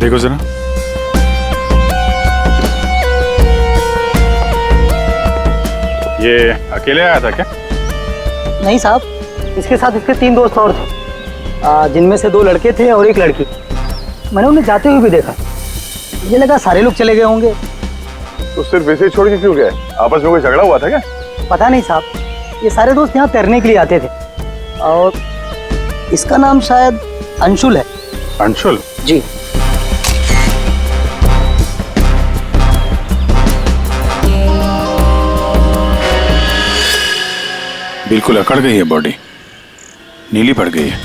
देखो जरा। ये अकेले आया था क्या? नहीं साहब, इसके साथ इसके 3 दोस्त और थे, जिनमें से 2 लड़के थे और 1 लड़की। मैंने उन्हें जाते हुए भी देखा। मुझे लगा सारे लोग चले गए होंगे। तो सिर्फ वैसे ही छोड़ के क्यों गए? आपस में कोई झगड़ा हुआ था क्या? पता नहीं साहब, ये सारे दोस्त यहाँ तैरने के लिए आते थे और इसका नाम शायद अंशुल है। अंशुल? जी। बिल्कुल अकड़ गई है बॉडी, नीली पड़ गई है।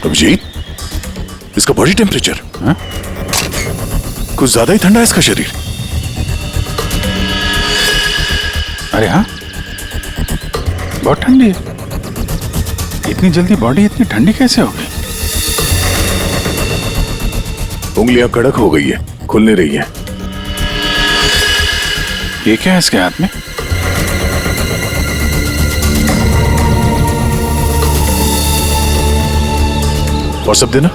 अभिजीत, इसका बॉडी टेम्परेचर कुछ ज्यादा ही ठंडा है इसका शरीर। अरे हाँ, बहुत ठंडी है। इतनी जल्दी बॉडी इतनी ठंडी कैसे हो गई? उंगलियां कड़क हो गई है, खुल नहीं रही है। ये क्या है इसके हाथ में? और सब देना।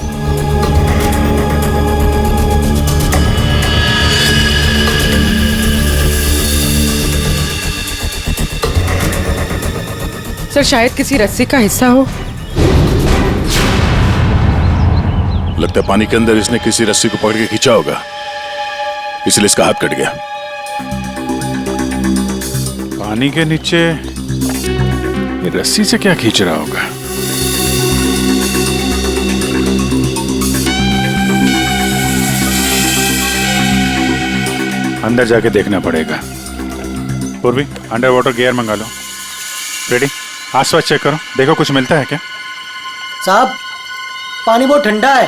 सर, शायद किसी रस्सी का हिस्सा हो। लगता है पानी के अंदर इसने किसी रस्सी को पकड़ के खींचा होगा, इसलिए इसका हाथ कट गया। पानी के नीचे ये रस्सी से क्या खींच रहा होगा? अंदर जाके देखना पड़ेगा। पूर्वी, अंडर वाटर गियर मंगा लो। रेडी? आसपास चेक करो, देखो कुछ मिलता है क्या? साहब, पानी बहुत ठंडा है।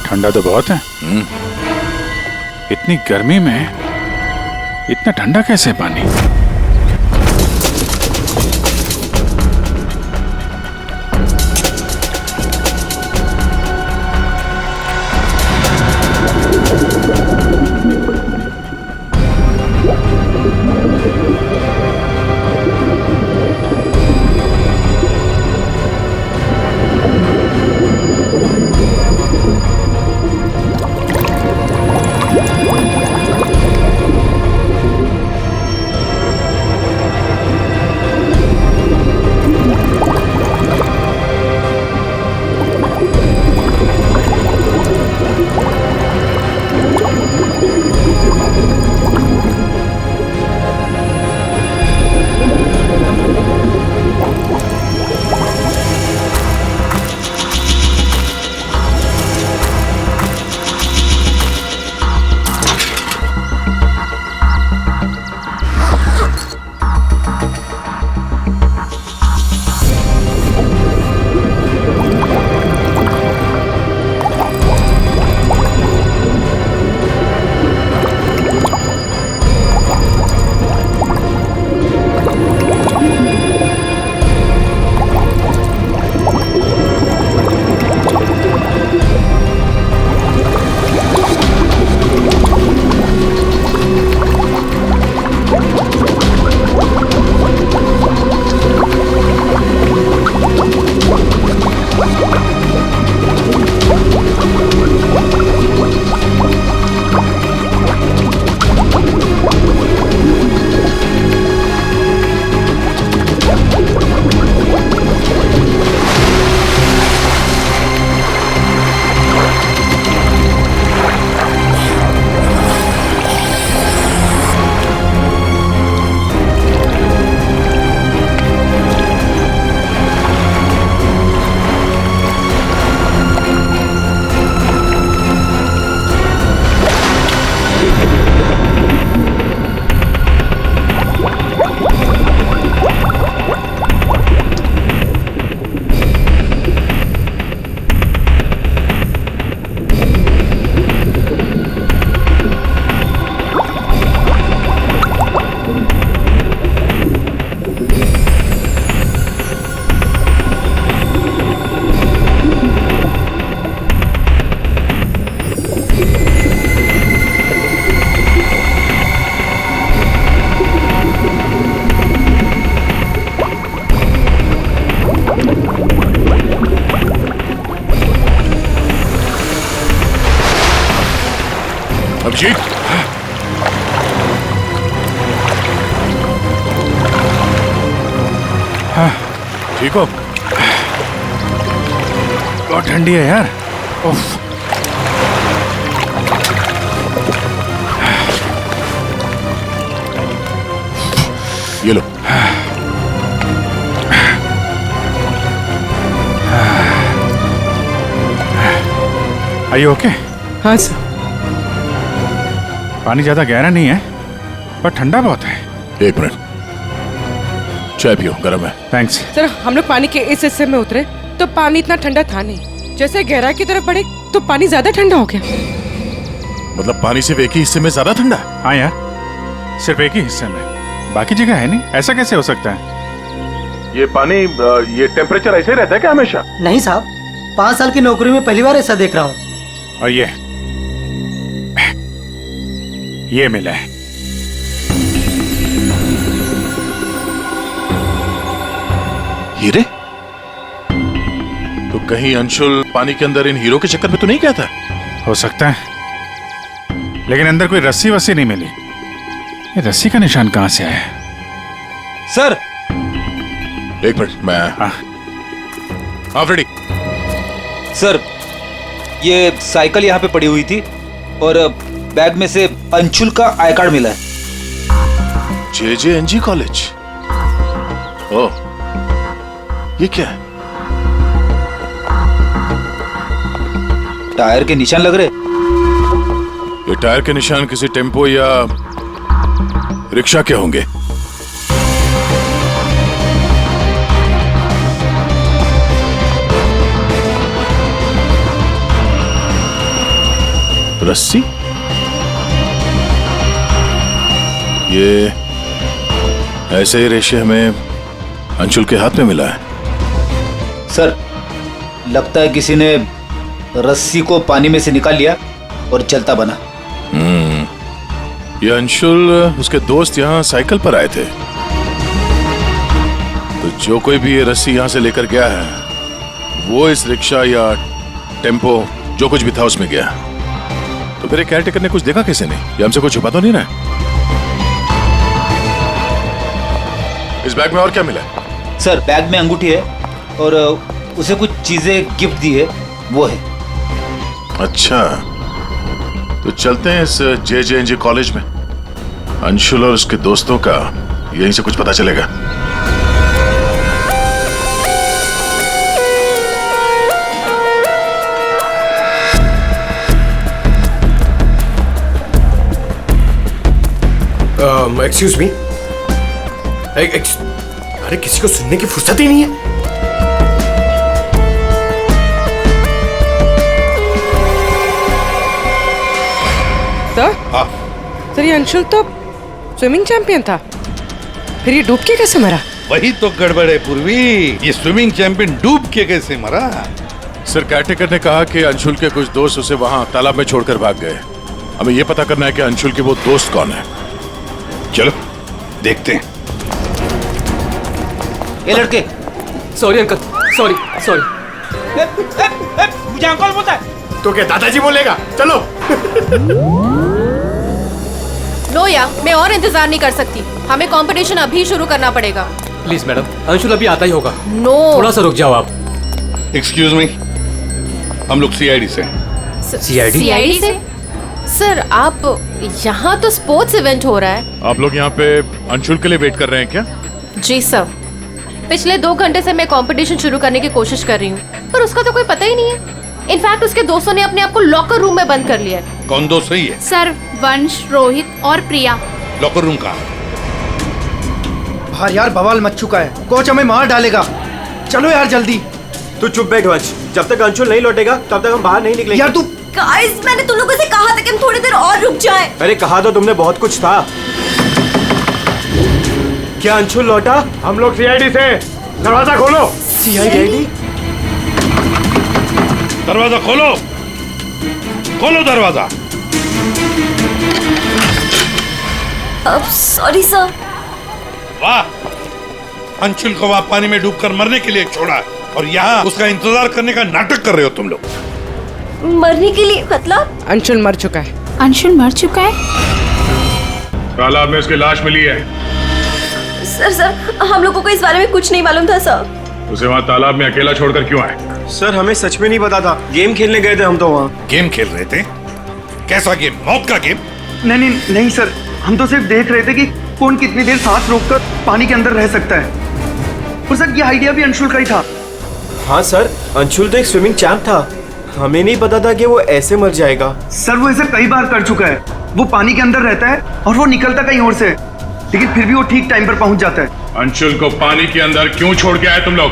ठंडा तो बहुत है। इतनी गर्मी में इतना ठंडा कैसे है पानी? अभिजीत, ठीक हो? बहुत ठंडी है यार। उफ। ये लो। Are you okay? हाँ सर। पानी ज्यादा गहरा नहीं है पर ठंडा बहुत है। एक मिनट, चाय पियो, गर्म है। थैंक्स। सर हम लोग पानी के इस हिस्से में उतरे तो पानी इतना ठंडा था नहीं, जैसे गहराई की तरफ बढ़े तो पानी ज्यादा ठंडा हो गया। मतलब पानी सिर्फ एक ही हिस्से में ज्यादा ठंडा है? हाँ यार, सिर्फ एक ही हिस्से में, बाकी जगह है नहीं। ऐसा कैसे हो सकता है? ये पानी ये टेम्परेचर ऐसे ही रहता है क्या हमेशा? नहीं साहब, 5 साल की नौकरी में पहली बार ऐसा देख रहा हूँ। और ये मिला है। हीरे? तो कहीं अंशुल पानी के अंदर इन हीरो के चक्कर में तो नहीं गया था? हो सकता है, लेकिन अंदर कोई रस्सी वस्सी नहीं मिली। ये रस्सी का निशान कहां से आया? सर एक मिनट, मैं हाँ। हाँ फ्रेडी। सर, ये साइकिल यहाँ पे पड़ी हुई थी और बैग में से अंशुल का आई कार्ड मिला है। JJNG college? ओह, ये क्या है? टायर के निशान लग रहे। ये टायर के निशान किसी टेम्पो या रिक्शा के होंगे। रस्सी? ये ऐसे ही रेशे हमें अंशुल के हाथ में मिला है। सर, लगता है किसी ने रस्सी को पानी में से निकाल लिया और चलता बना। ये अंशुल, उसके दोस्त यहाँ साइकिल पर आए थे, तो जो कोई भी ये रस्सी यहाँ से लेकर गया है वो इस रिक्शा या टेम्पो जो कुछ भी था उसमें गया। तो फिर केयरटेकर ने कुछ देखा कैसे नहीं? ये हमसे कुछ छुपा तो नहीं रहा? इस बैग में और क्या मिला? सर, बैग में अंगूठी है और उसे कुछ चीजें गिफ्ट दी है, वो है। अच्छा, तो चलते हैं इस JJNG कॉलेज में। अंशुल और उसके दोस्तों का यहीं से कुछ पता चलेगा। एक्सक्यूज मी, अरे किसी को सुनने की फुर्सत ही नहीं है। सर ये अंशुल तो स्विमिंग चैंपियन था, फिर ये डूब के कैसे मरा? वही तो गड़बड़ है पूर्वी, ये स्विमिंग चैंपियन डूब के कैसे मरा? सर, केयरटेकर ने कहा कि अंशुल के कुछ दोस्त उसे वहां तालाब में छोड़कर भाग गए। हमें यह पता करना है कि अंशुल के वो दोस्त कौन है। चलो देखते हैं। ये लड़के। Sorry uncle, sorry. मुझे अंकल बोलता है तो क्या दादाजी बोलेगा? चलो। लोया, मैं और इंतजार नहीं कर सकती, हमें कंपटीशन अभी शुरू करना पड़ेगा। प्लीज मैडम, अंशुल अभी आता ही होगा। नो, थोड़ा सा रुक जाओ आप। एक्सक्यूज मी, हम लोग CID से। CID से? सर, आप यहाँ तो स्पोर्ट्स इवेंट हो रहा है। आप लोग यहाँ पे अंशुल के लिए वेट कर रहे हैं क्या? जी सर, पिछले 2 घंटे से मैं कंपटीशन शुरू करने की कोशिश कर रही हूँ, पर उसका तो कोई पता ही नहीं है। इनफैक्ट उसके दोस्तों ने अपने आप को लॉकर रूम में बंद कर लिया है। कौन दोस्त सही है? सर, वंश, रोहित और प्रिया। लॉकर रूम कहाँ? बाहर यार बवाल मच चुका है, कोच हमें मार डालेगा। चलो यार जल्दी। तू चुप बैठ वंश, जब तक अंशुल नहीं लौटेगा तब तक हम बाहर नहीं निकलेंगे। यार तू। गाइस, मैंने तुम लोगों से कहा था कि हम थोड़ी देर और रुक जाएं। अरे कहा तो तुमने बहुत कुछ था। क्या अंशुल लौटा? हम लोग CID से, दरवाजा खोलो। CID? दरवाजा खोलो, खोलो दरवाजा। Sorry sir. वाह, अंशुल को वहां पानी में डूबकर मरने के लिए छोड़ा और यहाँ उसका इंतजार करने का नाटक कर रहे हो तुम लोग। मरने के लिए मतलब? अंशुल मर चुका है। अंशुल मर चुका है? तालाब में उसकी लाश मिली है। सर हम लोगों को इस बारे में कुछ नहीं मालूम था सर। उसे वहाँ तालाब में अकेला छोड़कर क्यों आए? सर हमें सच में नहीं पता था, गेम खेलने गए थे हम तो वहाँ। गेम खेल रहे थे? कैसा गेम? मौत का गेम? नहीं सर, हम तो सिर्फ देख रहे थे कि कौन कितनी देर सांस रोककर पानी के अंदर रह सकता है। और सर ये आइडिया भी अंशुल का ही था। हाँ सर, अंशुल तो एक स्विमिंग चैंप था, हमें नहीं पता था कि वो ऐसे मर जाएगा। सर वो ऐसा कई बार कर चुका है, वो पानी के अंदर रहता है और वो निकलता कहीं और से, लेकिन फिर भी वो ठीक टाइम पर पहुंच जाता है। अंशुल को पानी के अंदर क्यों छोड़ के आए तुम लोग?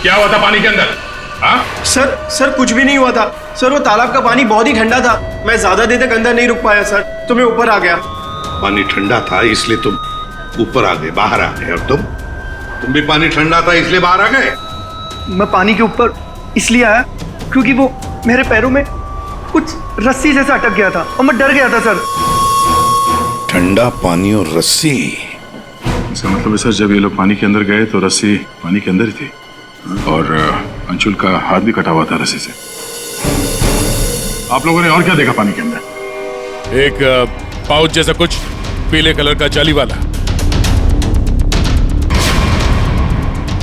क्या हुआ था पानी के अंदर? हाँ? सर कुछ भी नहीं हुआ था सर, वो तालाब का पानी बहुत ही ठंडा था, मैं ज्यादा देर तक अंदर नहीं रुक पाया सर, तो मैं ऊपर आ गया। पानी ठंडा था इसलिए तुम ऊपर आ गए, बाहर आ गए। और तुम भी पानी ठंडा था इसलिए बाहर आ गए? मैं पानी के ऊपर इसलिए आया क्योंकि वो मेरे पैरों में कुछ रस्सी जैसा अटक गया था और मैं डर गया था सर। ठंडा पानी और रस्सी? इसका मतलब है सर, जब ये लोग पानी के अंदर गए तो रस्सी पानी के अंदर ही थी और अंशुल का हाथ भी कटा हुआ था रस्सी से। आप लोगों ने और क्या देखा पानी के अंदर? एक पाउच जैसा कुछ पीले कलर का जाली वाला।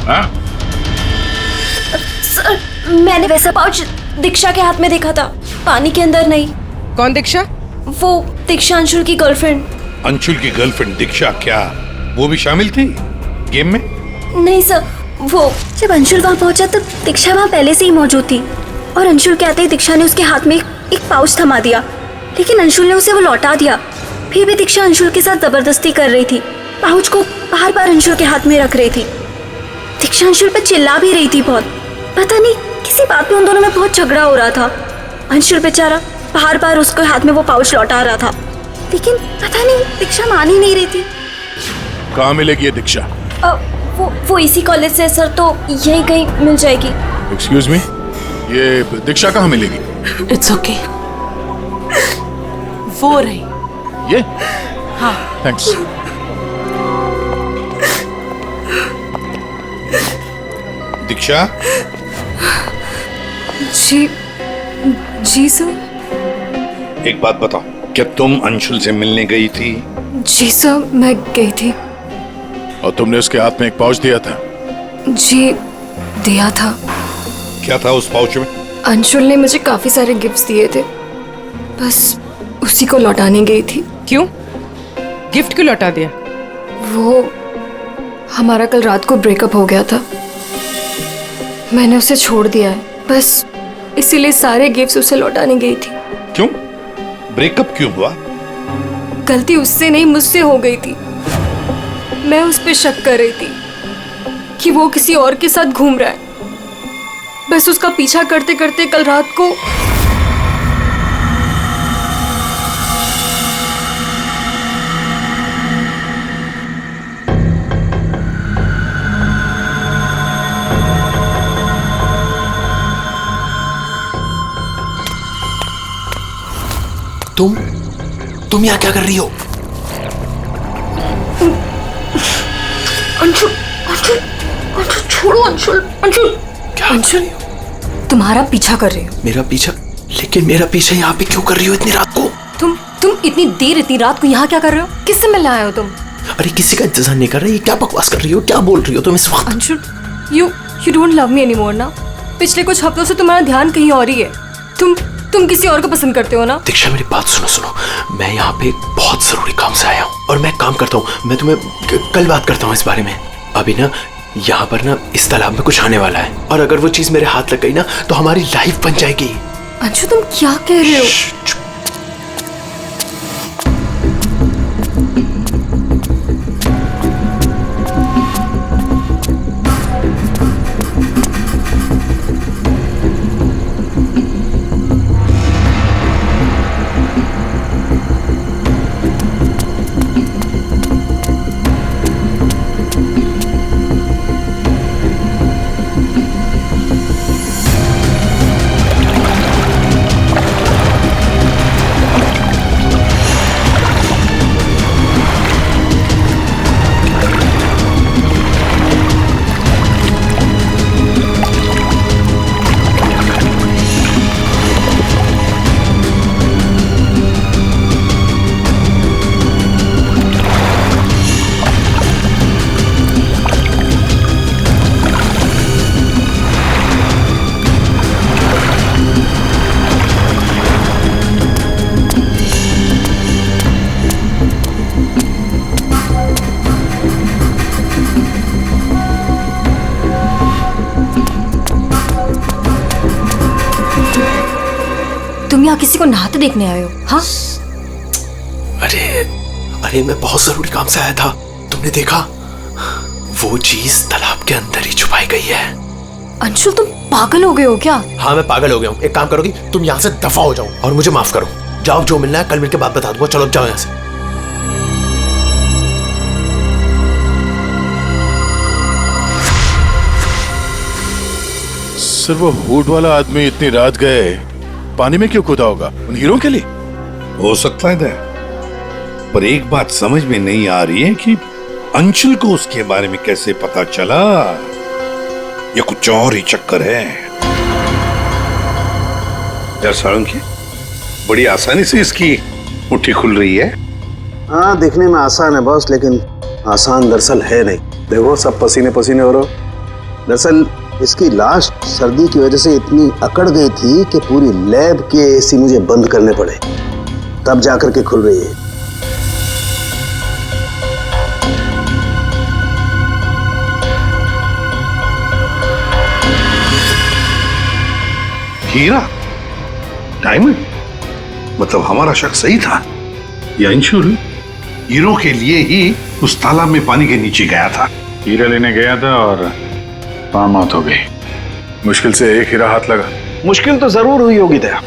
हाँ? सर मैंने वैसा पाउच दीक्षा के हाथ में देखा था, पानी के अंदर नहीं। कौन दीक्षा? वो दीक्षा अंशुल की गर्लफ्रेंड। अंशुल की गर्लफ्रेंड दीक्षा? क्या वो भी शामिल थी गेम में? नहीं सर, वो जब अंशुल वहाँ पहुंचा तो दीक्षा वहाँ पहले से ही मौजूद थी और अंशुल के आते ही दीक्षा ने उसके हाथ में एक पाउच थमा दिया, लेकिन अंशुल ने उसे वो लौटा दिया। फिर भी दीक्षा अंशुल के साथ जबरदस्ती कर रही थी, पाउच को बार बार अंशुल के हाथ में रख रही थी। दीक्षा अंशुल पर चिल्ला भी रही थी बहुत, पता नहीं किसी बात में उन दोनों में बहुत झगड़ा हो रहा था। अंशुल बेचारा बार बार उसके हाथ में वो पाउच लौटा रहा था, लेकिन पता नहीं दीक्षा मान ही नहीं रही थी। कहाँ मिलेगी ये दीक्षा? वो इसी कॉलेज से सर, तो यहीं कहीं मिल जाएगी। एक्सक्यूज मी, ये दीक्षा कहाँ मिलेगी? इट्स ओके, वो रही। ये? हाँ थैंक्स। दीक्षा? जी सर। एक बात बताओ, क्या तुम अंशुल से मिलने गई थी? जी सर, मैं गई थी। और तुमने उसके हाथ में एक पाउच दिया था? जी दिया था। क्या था उस पाउच में? अंशुल ने मुझे काफी सारे गिफ्ट्स दिए थे, बस उसी को लौटाने गई थी। क्यों? गिफ्ट क्यों लौटा दिया? वो हमारा कल रात को ब्रेकअप हो गया था, मैंने उसे छोड़ दिया है, बस इसीलिए सारे गिफ्ट्स उसे लौटाने गई थी। क्यों? ब्रेकअप क्यों हुआ? गलती उससे नहीं मुझसे हो गई थी। मैं उस पर शक कर रही थी कि वो किसी और के साथ घूम रहा है, बस उसका पीछा करते करते कल रात को तुम यहाँ क्या कर रही हो? अंशुल, अंशुल, अंशुल छोड़ो अंशुल, अंशुल। क्या अंशुल, तुम्हारा पीछा कर रही हो। मेरा पीछा? लेकिन मेरा पीछा यहाँ पे क्यों कर रही हो इतनी रात को? तुम इतनी देर इतनी रात को यहाँ क्या कर रहे हो? किससे मिलने आए हो तुम? अरे किसी का इंतजार नहीं कर रही, क्या बकवास कर रही हो, क्या बोल रही हो तुम इस वक्त? Anshul, you don't love me anymore ना? पिछले कुछ हफ्तों से तुम्हारा ध्यान कहीं और ही है। तुम किसी और को पसंद करते हो ना? दीक्षा मेरी बात सुनो, मैं यहाँ पे बहुत जरूरी काम से आया हूँ और मैं काम करता हूँ, मैं तुम्हें कल बात करता हूँ इस बारे में। अभी ना यहाँ पर ना इस तालाब में कुछ आने वाला है और अगर वो चीज मेरे हाथ लग गई ना तो हमारी लाइफ बन जाएगी। अंशु तुम क्या कह रहे हो? तुम यहाँ किसी को नहाते देखने आए हो? हाँ, अरे मैं बहुत जरूरी काम से आया था। तुमने देखा? वो चीज तालाब के अंदर ही छुपाई गई है। अंशुल तुम पागल हो गए हो क्या? हाँ मैं पागल हो गया हूँ। एक काम करोगी, तुम यहाँ से दफा हो जाओ और मुझे माफ करो। जाओ, जो मिलना है कल मिलके बात बता दूंगा। चलो जाओ यहाँ से। सर वो हुड वाला आदमी इतनी रात गए पानी में क्यों कूदा होगा? उन हीरो के लिए हो सकता है दया, पर एक बात समझ में नहीं आ रही है कि अंशुल को उसके बारे में कैसे पता चला। ये कुछ और ही चक्कर है। यार साळुंखे, बड़ी आसानी से इसकी मुट्ठी खुल रही है। हाँ दिखने में आसान है बॉस, लेकिन आसान दरअसल है नहीं। देखो सब पसीने पसीने हो रहे हो। दरअसल इसकी लाश सर्दी की वजह से इतनी अकड़ गई थी कि पूरी लैब के एसी मुझे बंद करने पड़े, तब जाकर के खुल रही है। हीरा, डायमंड, मतलब हमारा शक सही था। ये अंशुल हीरो के लिए ही उस तालाब में पानी के नीचे गया था। हीरा लेने गया था और वहां मौत हो गई। मुश्किल से एक हीरा हाथ लगा। मुश्किल तो जरूर हुई होगी दया,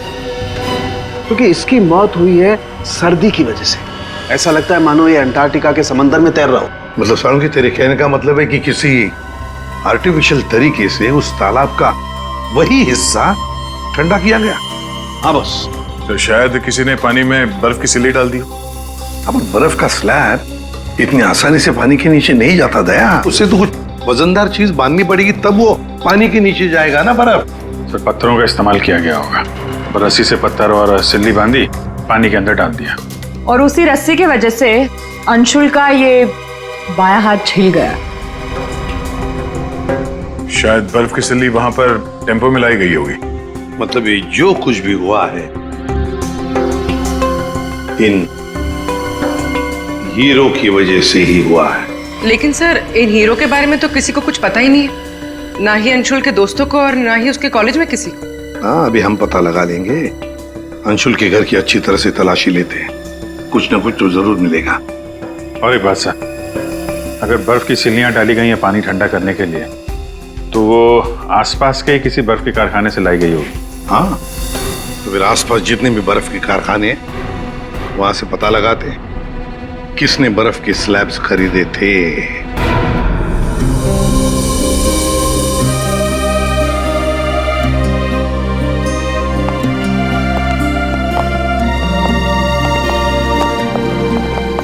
क्योंकि इसकी मौत हुई है सर्दी की वजह से। ऐसा लगता है मानो ये अंटार्कटिका के समंदर में तैर रहा हो। मतलब साळुंखे, तेरे कहने का मतलब है कि किसी आर्टिफिशियल तरीके से उस तालाब का वही हिस्सा ठंडा किया गया। हाँ बस, तो शायद किसी ने पानी में बर्फ की सिल्ली डाल दी। अब बर्फ का स्लैब इतनी आसानी से पानी के नीचे नहीं जाता दया। उससे तो कुछ वजनदार चीज बांधनी पड़ेगी, तब वो पानी के नीचे जाएगा ना बर्फ। सर पत्थरों का इस्तेमाल किया गया होगा। रस्सी से पत्थर और सिल्ली बांधी, पानी के अंदर डाल दिया। और उसी रस्सी की वजह से अंशुल का ये बायां हाथ छिल गया। शायद बर्फ की सिल्ली वहां पर टेम्पो में लाई गई होगी। मतलब ये जो कुछ भी हुआ है इन हीरो की वजह से ही हुआ है। लेकिन सर इन हीरो के बारे में तो किसी को कुछ पता ही नहीं है, ना ही अंशुल के दोस्तों को और ना ही उसके कॉलेज में किसी को। हाँ, अभी हम पता लगा लेंगे। अंशुल के घर की अच्छी तरह से तलाशी लेते हैं, कुछ ना कुछ तो जरूर मिलेगा। और एक बात सर, अगर बर्फ की सिल्लियां डाली गई हैं पानी ठंडा करने के लिए, तो वो आसपास के किसी बर्फ के कारखाने से लाई गई होगी। हाँ, तो फिर आसपास जितने भी बर्फ के कारखाने हैं वहां से पता लगाते हैं किसने बर्फ के स्लैब्स खरीदे थे।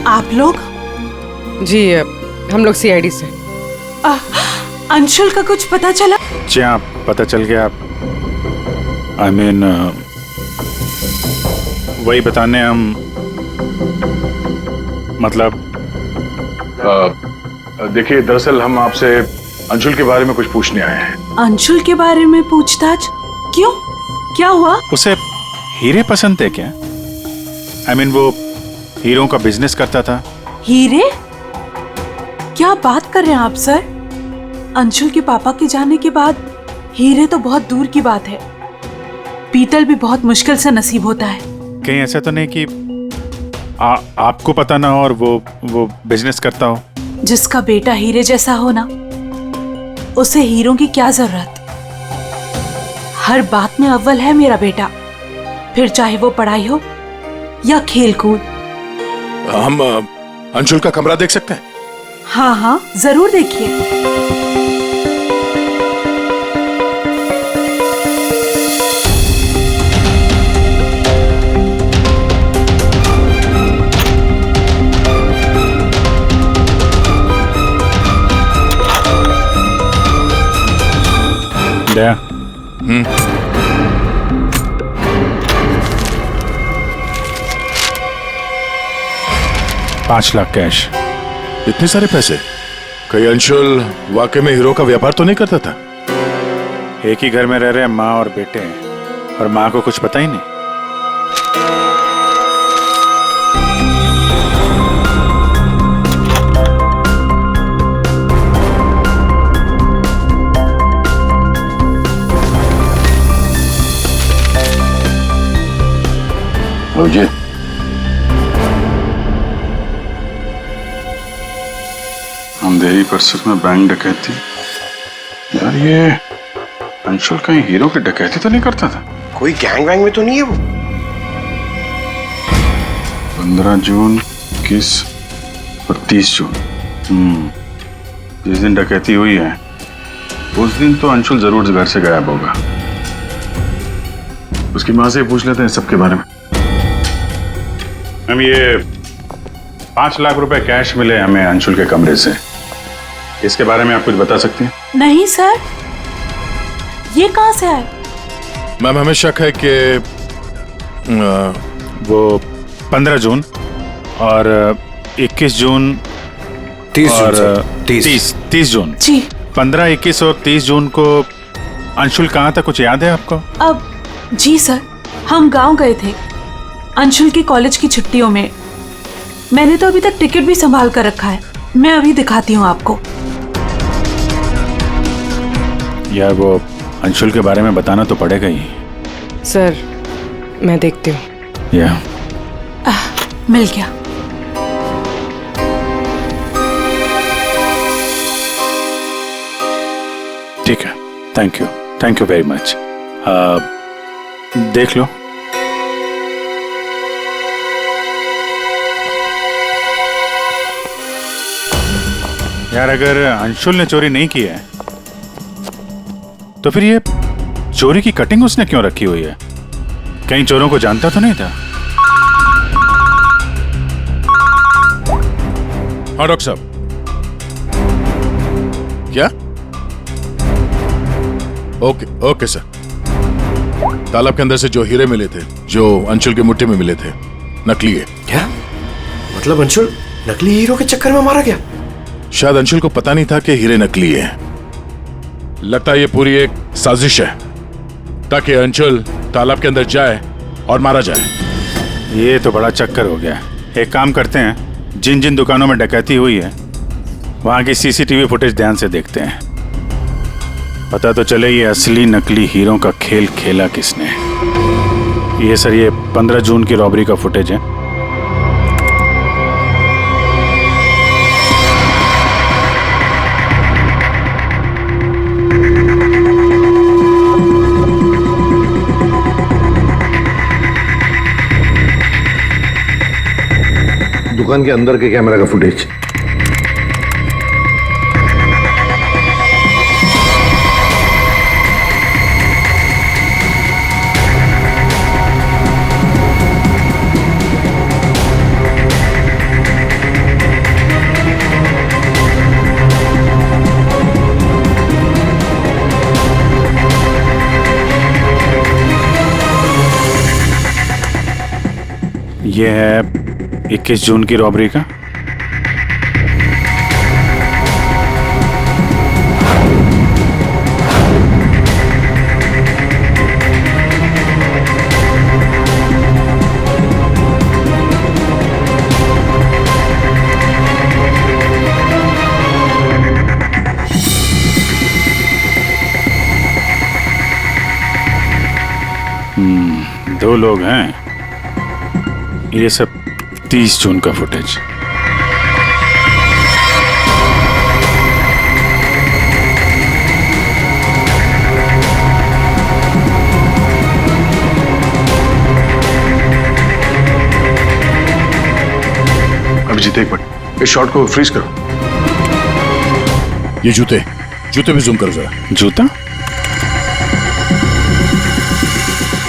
आप लोग? जी हम लोग सीआईडी से। अंशुल का कुछ पता चला? जी हाँ, पता चल गया। आई मीन वही बताने हम, मतलब देखिए दरअसल हम आपसे अंशुल के बारे में कुछ पूछने आए हैं। अंशुल के बारे में पूछताछ? क्यों, क्या हुआ? उसे हीरे पसंद थे क्या? आई मीन वो हीरो का बिजनेस करता था। हीरे? क्या बात कर रहे हैं आप सर? अंशुल के पापा के जाने के बाद हीरे तो बहुत दूर की बात है। पीतल भी बहुत मुश्किल से नसीब होता है। कहीं ऐसा तो नहीं कि आपको पता ना हो और वो बिजनेस करता हो? जिसका बेटा हीरे जैसा हो ना, उसे हीरो की क्या जरूरत। हर बात में अव्वल है मेरा बेटा, फिर चाहे वो पढ़ाई हो या खेल कूद। हम अंशुल का कमरा देख सकते हैं? हाँ हाँ जरूर देखिए। दया, 5 लाख कैश। इतने सारे पैसे? कहीं अंशुल वाकई में हीरो का व्यापार तो नहीं करता था? एक ही घर में रह रहे हैं माँ और बेटे, और माँ को कुछ पता ही नहीं। जी अंधेरी परिसर में बैंक डकैती। यार ये अंशुल कहीं हीरो की डकैती तो नहीं करता था? कोई गैंग वैंग में तो नहीं है वो? 15 जून 21 और 30 जून जिस दिन डकैती हुई है उस दिन तो अंशुल जरूर घर से गायब होगा। उसकी माँ से पूछ लेते हैं सबके बारे में। हम ये 5 लाख रुपए कैश मिले हमें अंशुल के कमरे से, इसके बारे में आप कुछ बता सकती हैं? नहीं सर, ये कहाँ से आए? मैम हमें शक है कि वो 15 जून और 21 जून 30 जून जी। 15, 21 और 30 जून को अंशुल कहाँ था, कुछ याद है आपको? अब जी सर, हम गांव गए थे अंशुल की कॉलेज की छुट्टियों में। मैंने तो अभी तक टिकट भी संभाल कर रखा है, मैं अभी दिखाती हूँ आपको। यार वो अंशुल के बारे में बताना तो पड़ेगा ही। सर मैं देखती हूँ। या मिल गया। ठीक है, थैंक यू वेरी मच। देख लो। यार अगर अंशुल ने चोरी नहीं की है तो फिर ये चोरी की कटिंग उसने क्यों रखी हुई है? कहीं चोरों को जानता तो नहीं था? हाँ डॉक्टर साहब। क्या? Okay sir. तालाब के अंदर से जो हीरे मिले थे, जो अंशुल की मुट्ठी में मिले थे, नकली है। क्या मतलब? अंशुल नकली हीरो के चक्कर में मारा गया? शायद अंशुल को पता नहीं था कि हीरे नकली है। लगता है ये पूरी एक साजिश है ताकि अंशुल तालाब के अंदर जाए और मारा जाए। ये तो बड़ा चक्कर हो गया। एक काम करते हैं, जिन जिन दुकानों में डकैती हुई है वहां की सीसीटीवी फुटेज ध्यान से देखते हैं, पता तो चले ये असली नकली हीरो का खेल खेला किसने। ये सर, ये 15 जून की रॉबरी का फुटेज है। दुकान के अंदर के कैमरा का फुटेज। ये है 21 जून की रॉबरी का। दो लोग हैं। ये सब 30 जून का फुटेज। अभिजीत एक मिनट, इस शॉट को फ्रीज करो। ये जूते भी जूम करो जरा। जूता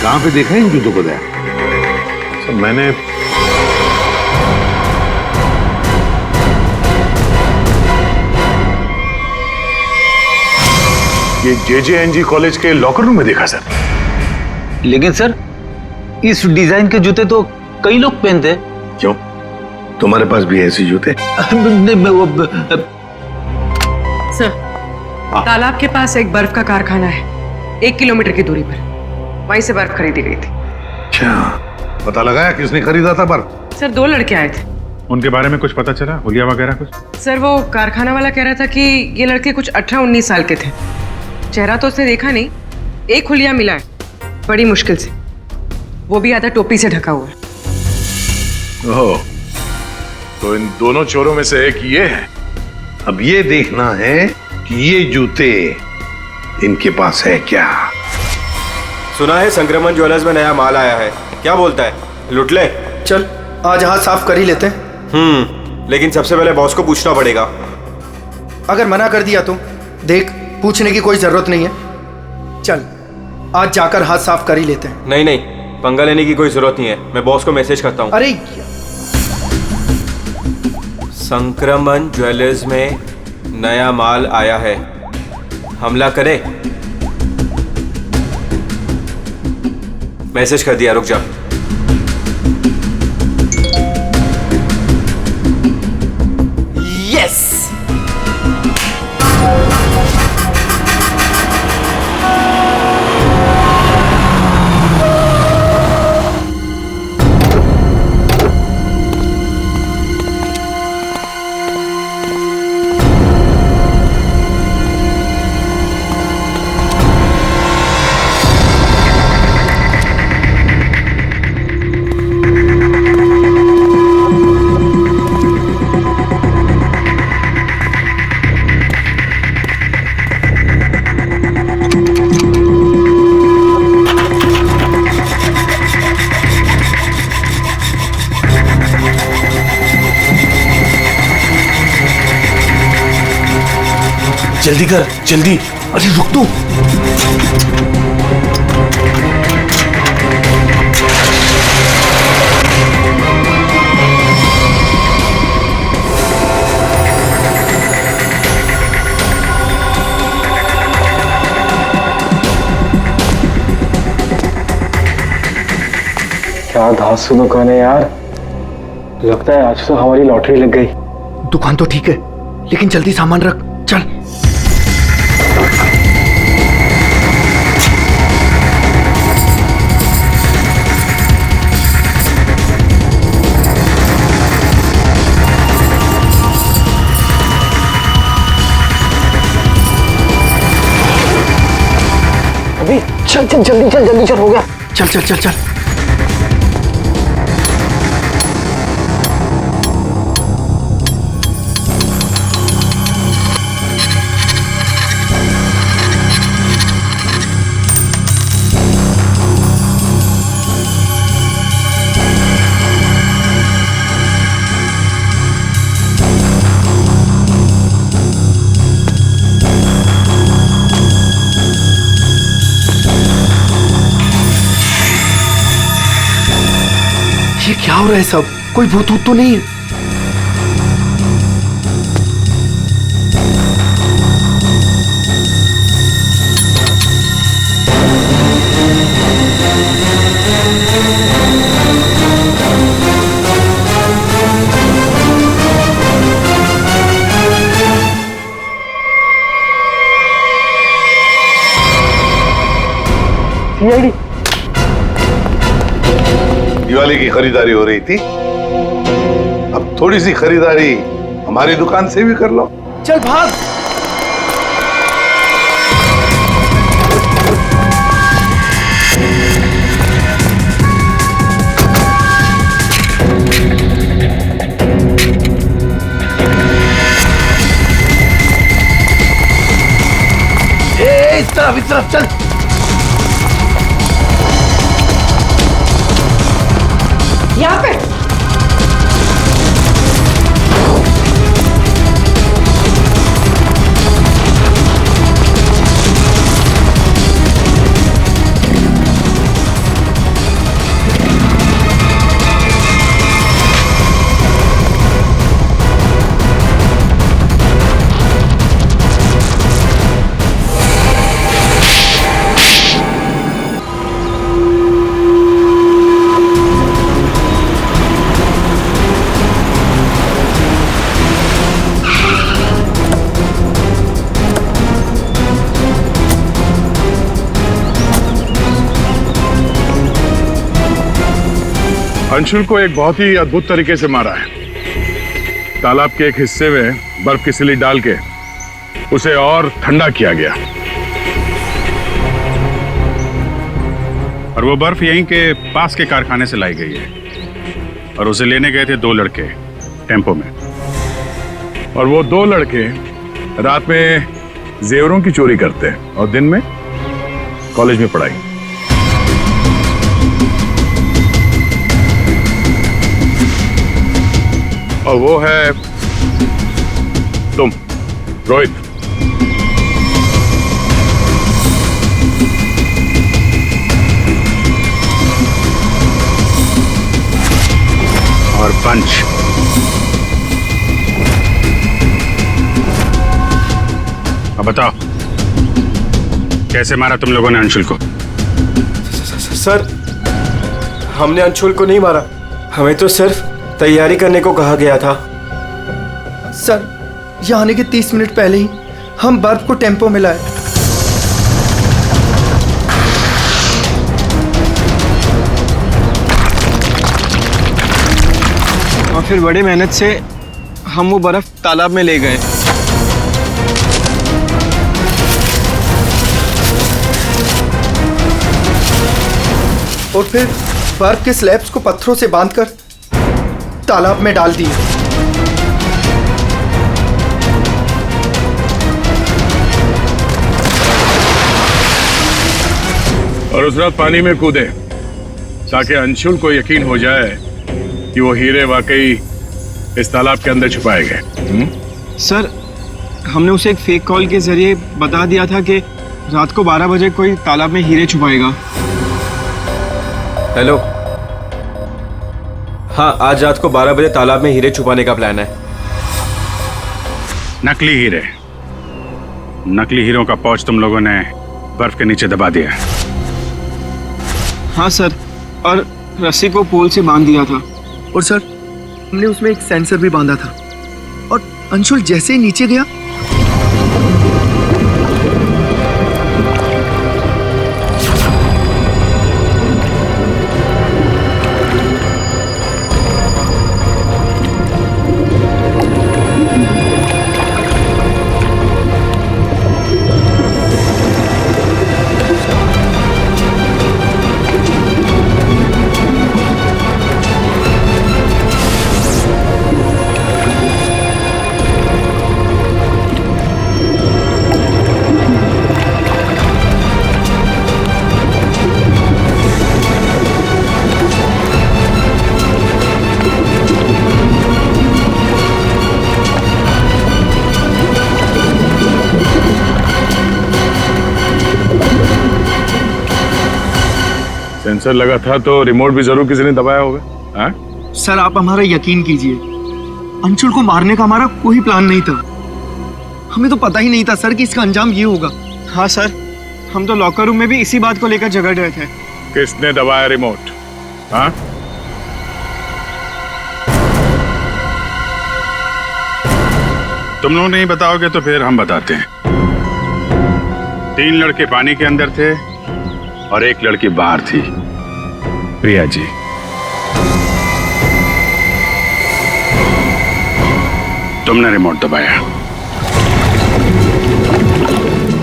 कहां पे देखा है इन जूतों को? सर मैंने ये JJNG कॉलेज के लॉकर रूम में देखा सर। लेकिन सर इस डिजाइन के जूते तो कई लोग पहनते हैं। क्यों, तुम्हारे पास भी ऐसे जूते? सर तालाब के पास एक बर्फ का कारखाना है, 1 किलोमीटर की दूरी पर। वहीं से बर्फ खरीदी गई थी। अच्छा, पता लगाया किसने खरीदा था बर्फ? सर 2 लड़के आए थे। उनके बारे में कुछ पता चला, हुलिया वगैरह कुछ? सर वो कारखाना वाला कह रहा था कि ये लड़के कुछ 18-19 साल के थे। चेहरा तो उसने देखा नहीं, एक हुलिया मिला है बड़ी मुश्किल से, वो भी आधा टोपी से ढका हुआ है। ओह, तो इन दोनों चोरों में से एक ये है। अब ये देखना है कि ये जूते इनके पास है क्या। सुना है संक्रमण ज्वेलर्स में नया माल आया है, क्या बोलता है, लुट ले? चल आज हाथ साफ कर ही लेते हैं। लेकिन सबसे पहले बॉस को पूछना पड़ेगा। अगर मना कर दिया तो देख, पूछने की कोई जरूरत नहीं है। चल आज जाकर हाथ साफ कर ही लेते हैं। नहीं नहीं, पंगा लेने की कोई जरूरत नहीं है, मैं बॉस को मैसेज करता हूँ। अरे संक्रमण ज्वेलर्स में नया माल आया है, हमला करे। मैसेज कर दिया, रुक जा। यस। जल्दी कर, जल्दी। अरे रुक तू। क्या धांसू दुकान है यार, लगता है आज तो हमारी लॉटरी लग गई। दुकान तो ठीक है, लेकिन जल्दी सामान रख, चल। अभी चल चल, जल्दी चल, जल्दी चल, हो गया। चल चल चल चल। ये क्या हो रहा है सब? कोई भूत भूत तो नहीं है? सीआईडी दिवाली की खरीदारी हो रही थी, अब थोड़ी सी खरीदारी हमारी दुकान से भी कर लो। चल भाग। इस तरफ चल। यहाँ पे अंशुल को एक बहुत ही अद्भुत तरीके से मारा है। तालाब के एक हिस्से में बर्फ की सिली डाल के उसे और ठंडा किया गया, और वो बर्फ यहीं के पास के कारखाने से लाई गई है। और उसे लेने गए थे 2 लड़के टेम्पो में। और वो 2 लड़के रात में जेवरों की चोरी करते हैं और दिन में कॉलेज में पढ़ाई। और वो है तुम, रोहित। और पंच। अब बताओ, कैसे मारा तुम लोगों ने अंशुल को? सर, हमने अंशुल को नहीं मारा, हमें तो सिर्फ तैयारी करने को कहा गया था। सर, यहाँ आने के 30 मिनट पहले ही हम बर्फ को टेम्पो में लाए। और फिर बड़े मेहनत से हम वो बर्फ तालाब में ले गए। और फिर बर्फ के स्लैब्स को पत्थरों से बांधकर तालाब में डाल दिए। और उस रात पानी में कूदे ताकि अंशुल को यकीन हो जाए कि वो हीरे वाकई इस तालाब के अंदर छुपाए गए। सर, हमने उसे एक फेक कॉल के जरिए बता दिया था कि रात को 12 बजे कोई तालाब में हीरे छुपाएगा। हेलो, हाँ, आज रात को 12 बजे तालाब में हीरे छुपाने का प्लान है। नकली हीरे, नकली हीरों का पाउच तुम लोगों ने बर्फ के नीचे दबा दिया। हाँ सर, और रस्सी को पोल से बांध दिया था। और सर, हमने उसमें एक सेंसर भी बांधा था। और अंशुल जैसे ही नीचे गया, सेंसर लगा था तो रिमोट भी जरूर किसी ने दबाया होगा। हाँ? सर, आप हमारा यकीन कीजिए, अंशुल को मारने का हमारा कोई प्लान नहीं था। हमें तो पता ही नहीं था सर कि इसका अंजाम ये होगा। हाँ सर, हम तो लॉकर रूम में भी इसी बात को लेकर झगड़ रहे थे। किसने दबाया रिमोट? हाँ? तुम लोग नहीं बताओगे तो फिर हम बताते हैं। 3 लड़के पानी के अंदर थे और 1 लड़की बाहर थी, प्रिया जी। तुमने रिमोट दबाया।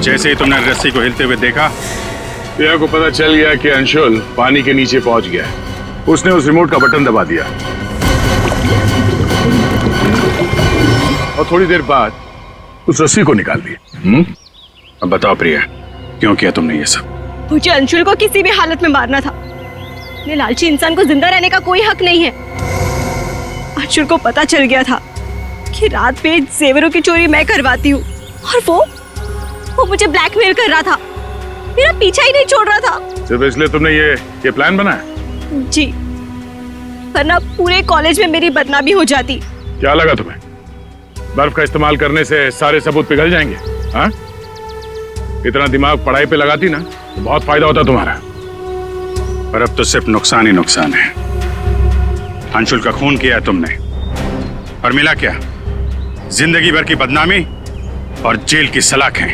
जैसे ही तुमने रस्सी को हिलते हुए देखा, प्रिया को पता चल गया कि अंशुल पानी के नीचे पहुंच गया। उसने उस रिमोट का बटन दबा दिया और थोड़ी देर बाद उस रस्सी को निकाल दिया। अब बताओ प्रिया, क्यों किया तुमने ये सब? मुझे अंशुल को किसी भी हालत में मारना था। ये लालची इंसान को जिंदा रहने का कोई हक नहीं है। अंशुल को पता चल गया था कि रात में जेवरों की चोरी मैं करवाती हूँ और वो मुझे ब्लैकमेल कर रहा था, मेरा पीछा ही नहीं छोड़ रहा था। सिर्फ इसलिए तुमने ये प्लान बनाया? जी, वरना पूरे कॉलेज में मेरी बदनामी हो जाती। क्या लगा तुम्हें बर्फ का इस्तेमाल करने से सारे सबूत पिघल जाएंगे? हाँ? इतना दिमाग पढ़ाई पे लगाती ना तो बहुत फायदा होता तुम्हारा। पर अब तो सिर्फ नुकसान ही नुकसान है। अंशुल का खून किया है तुमने, और मिला क्या? जिंदगी भर की बदनामी और जेल की सलाखें।